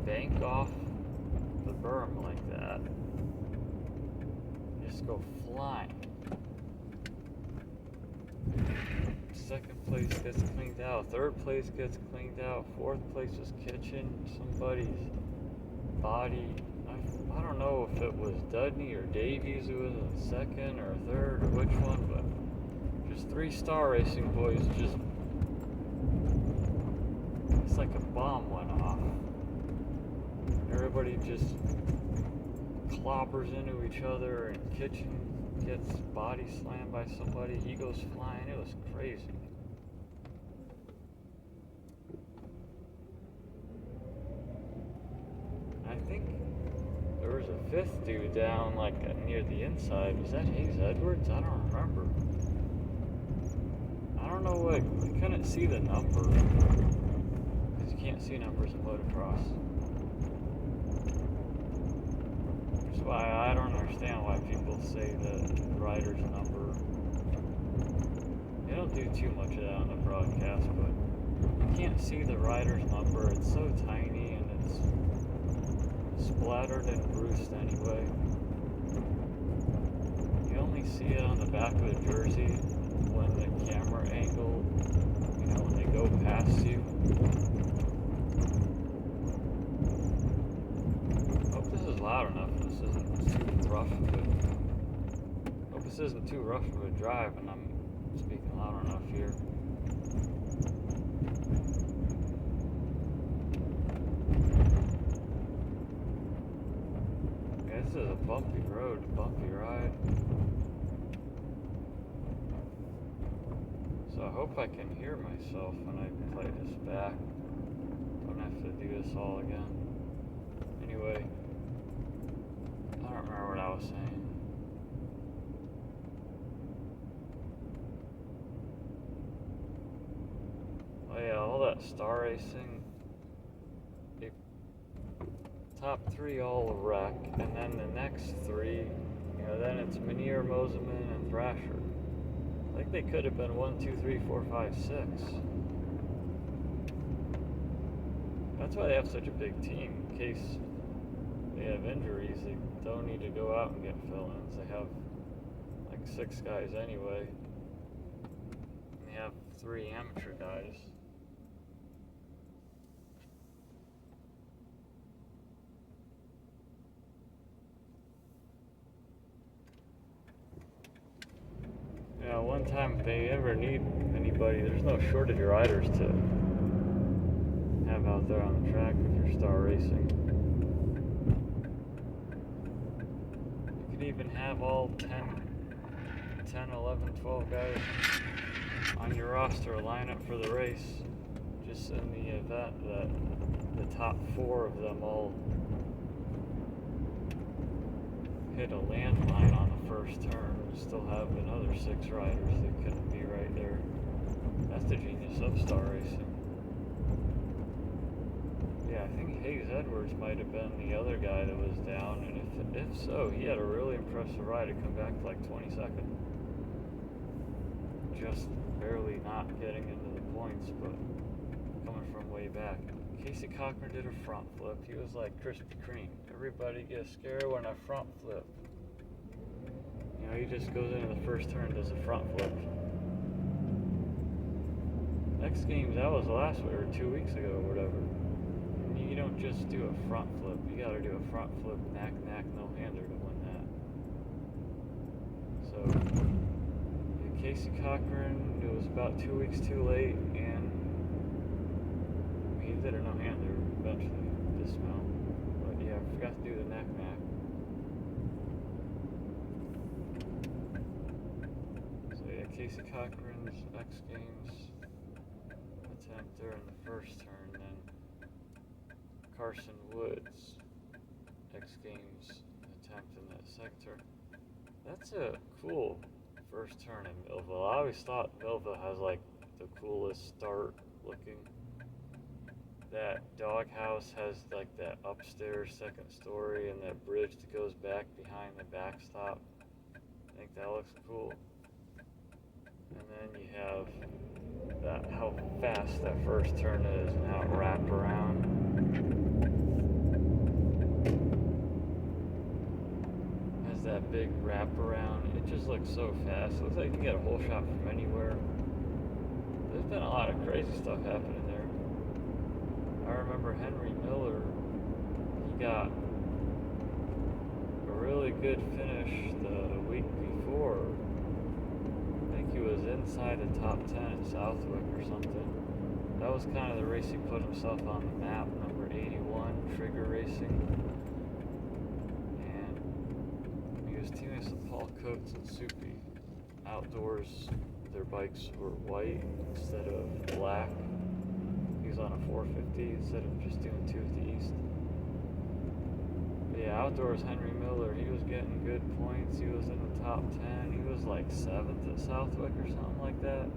bank off the berm like that, just go flying. Second place gets cleaned out, third place gets cleaned out, fourth place was catching somebody's body. I don't know if it was Dudney or Davies who was in second or third or which one, but just 3 Star Racing boys just, it's like a bomb went off. Everybody just clobbers into each other, and Kitchen gets body slammed by somebody, he goes flying. It was crazy. I think there was a 5th dude down like near the inside. Was that Hayes Edwards? I don't remember. I don't know what, we couldn't see the number because you can't see numbers in motocross. That's why I don't understand why people say the rider's number. They don't do too much of that on the broadcast, but you can't see the rider's number. It's so tiny and it's splattered and bruised anyway. You only see it on the back of the jersey when the camera angle, when they go past you. Hope this is loud enough. This isn't too rough of a, hope this isn't too rough of a drive and I'm speaking loud enough here. Yeah, this is a bumpy road, a bumpy ride. So I hope I can hear myself when I play this back. Don't have to do this all again. Anyway, I don't remember what I was saying. Oh yeah, all that Star Racing, top 3 all a wreck, and then the next 3, then it's Menier, Moseman, and Thrasher. I think they could have been 1, 2, 3, 4, 5, 6. That's why they have such a big team. In case they have injuries, they don't need to go out and get fill-ins. They have like 6 guys anyway. And they have 3 amateur guys. One time if they ever need anybody, there's no shortage of riders to have out there on the track if you're Star Racing. You could even have all 10, 11, 12 guys on your roster line up for the race, just in the event that the top 4 of them all hit a landmine on the first turn. We still have another 6 riders that couldn't be right there. That's the genius of Star Racing. Yeah, I think Hayes Edwards might have been the other guy that was down, and if so, he had a really impressive ride to come back to like 22nd. Just barely not getting into the points, but coming from way back. Casey Cochran did a front flip. He was like Krispy Kreme. Everybody gets scared when I front flip. He just goes into the first turn and does a front flip. X Games, that was last week or 2 weeks ago or whatever. And you don't just do a front flip. You gotta do a front flip, knack, no-hander to win that. So, yeah, Casey Cochran, it was about 2 weeks too late, and he did a no-hander eventually, dismount. But yeah, I forgot to do the knack. So yeah, Casey Cochran's X Games attempt there in the first turn, then Carson Woods X Games attempt in that second turn. That's a cool first turn in Millville. I always thought Millville has like the coolest start looking. That doghouse has like that upstairs second story and that bridge that goes back behind the backstop. I think that looks cool. And then you have that, how fast that first turn is and how it wrapped around. big wraparound. It just looks so fast. It looks like you can get a whole shot from anywhere. There's been a lot of crazy stuff happening there. I remember Henry Miller, he got a really good finish the week before. I think he was inside the top 10 at Southwick or something. That was kind of the race he put himself on the map, number 81, Trigger Racing. And he was teammates with Paul Coates and Soupy. Outdoors, their bikes were white instead of black. He was on a 450 instead of just doing 2 at the East. But yeah, outdoors, Henry Miller, he was getting good points. He was in the top 10. He was like 7th at Southwick or something like that.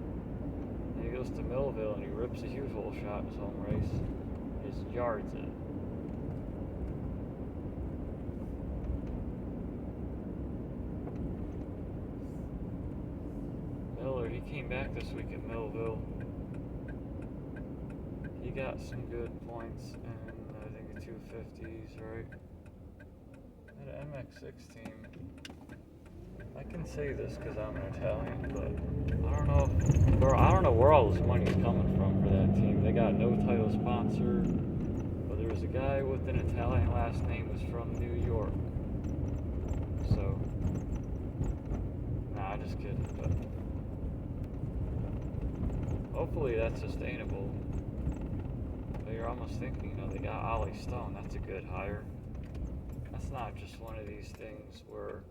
And he goes to Millville and he rips a huge hole shot in his home race. He just yards it. Miller, he came back this week at Millville. He got some good points in, I think, the 250s, right? At an MX6 team. I can say this because I'm an Italian, but I don't know where all this money is coming from for that team. They got no title sponsor, but there was a guy with an Italian last name who's from New York. So, nah, just kidding. But hopefully that's sustainable. But you're almost thinking, they got Ollie Stone. That's a good hire. That's not just one of these things where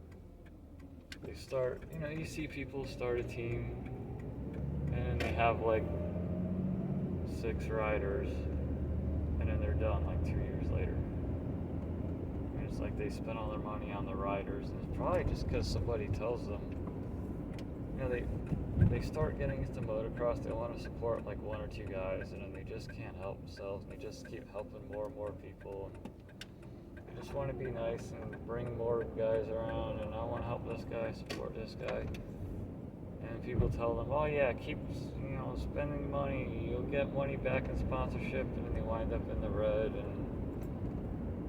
they start, you see people start a team and then they have like 6 riders and then they're done like 2 years later. And it's like they spend all their money on the riders, and it's probably just because somebody tells them, they start getting into motocross, they want to support like 1 or 2 guys, and then they just can't help themselves, and they just keep helping more and more people. And I just want to be nice and bring more guys around, and I want to help this guy, support this guy. And people tell them, oh yeah, keep spending money, you'll get money back in sponsorship, and then they wind up in the red, and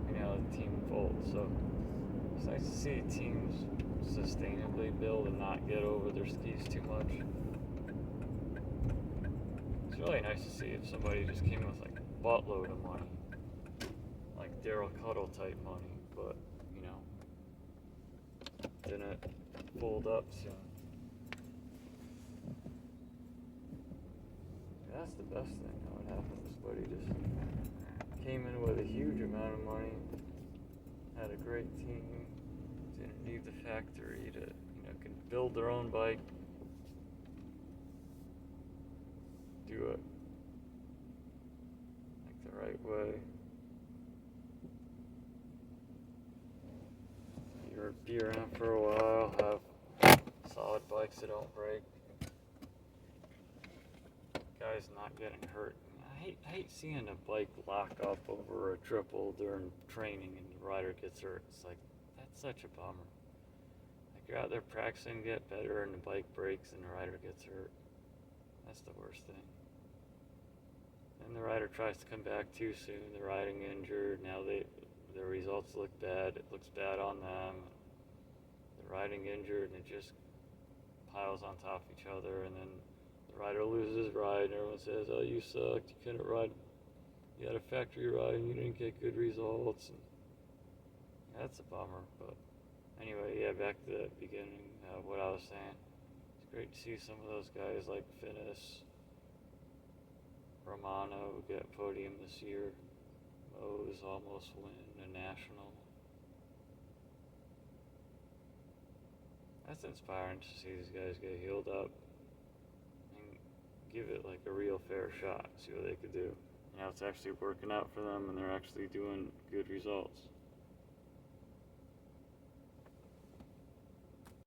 the team folds. So it's nice to see teams sustainably build and not get over their skis too much. It's really nice to see if somebody just came with like a buttload of money. Like Daryl Cuddle type money, but didn't fold up soon. That's the best thing that would happen. Somebody just came in with a huge amount of money, had a great team, didn't need the factory to, can build their own bike, do it like the right way. Be around for a while, have solid bikes that don't break, guys not getting hurt. I hate seeing a bike lock up over a triple during training and the rider gets hurt. It's like, that's such a bummer. Like, you're out there practicing to get better and the bike breaks and the rider gets hurt. That's the worst thing. And the rider tries to come back too soon, they're riding injured, now their results look bad, it looks bad on them. They're riding injured and it just piles on top of each other, and then the rider loses his ride and everyone says, oh, you sucked, you couldn't ride, you had a factory ride and you didn't get good results. And that's a bummer. But anyway, yeah, back to the beginning, what I was saying. It's great to see some of those guys like Finnis, Romano get a podium this year. Mose almost win a national. That's inspiring to see these guys get healed up and give it like a real fair shot, see what they could do. It's actually working out for them and they're actually doing good results.